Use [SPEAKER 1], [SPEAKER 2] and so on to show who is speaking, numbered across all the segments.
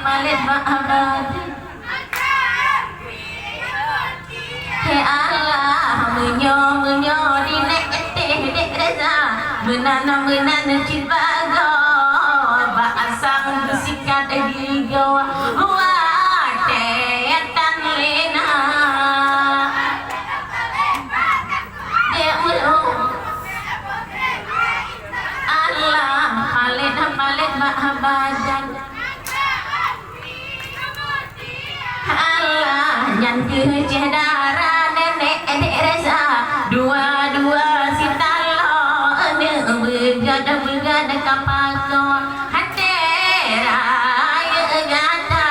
[SPEAKER 1] palit abad. He Allah menyo di nek dek reza menana cibago basang bersikat di gawa watetan lena dia mulu Allah palit bahabadan Allah nyan ke darah nenek reza dua si talo begada kapako hati raya gada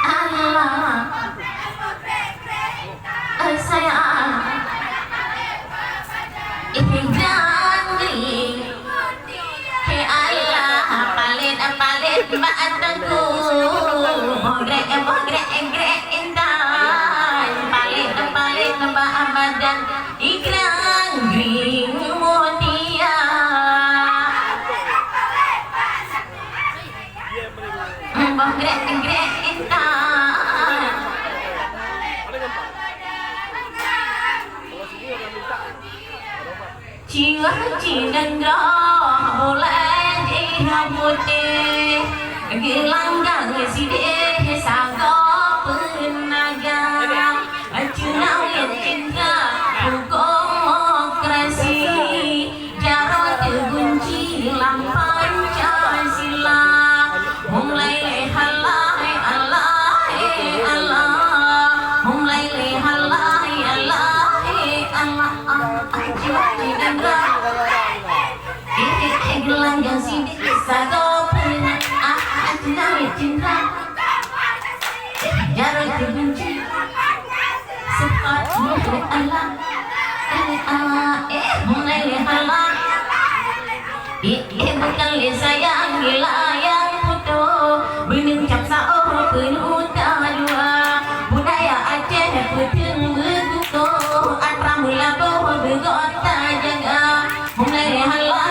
[SPEAKER 1] Allah sayang janji he Allah palit bataku grek indah palit bahabadan ikrang gring mutia grek indah Chia dan roh boleh dihabuti gelanggang si deh sago penaga cunau yang cinta demokrasi jarot kunci lampan Pancasila mulai halai Allah mulai halai Allah dan gelanggang si deh sago penaga cinta jarot kunci cepat mulai Allah mulai Allah bukan le sayang wilayah putu bening cap sao penuh dua budaya Aceh puteng beguko atramula boh begota jaga mulai Allah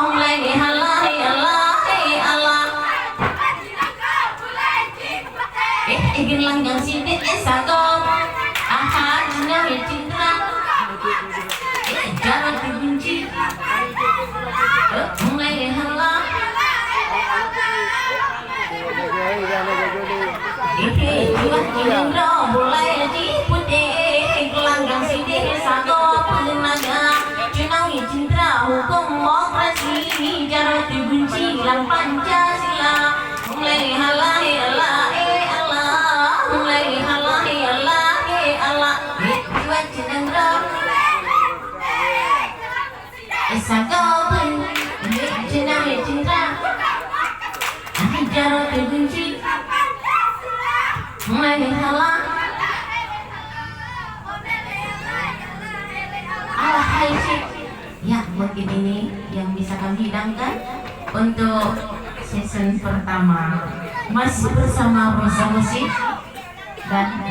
[SPEAKER 1] mulai Allah gelanggang sini sago ahadnya cinta jangan dibenci mulai Allah jiwa mulai diputih gelanggang sini sago penaga cunawi cinta hukum demokrasi jangan dibenci lang Pancasila mulai halai Allah mulai halai Allah jiwa cinta sago penaga cinta jangan dibenci mulai halai ya mungkin ini yang bisa kami hidangkan untuk season pertama masih bersama Rosa Musik dan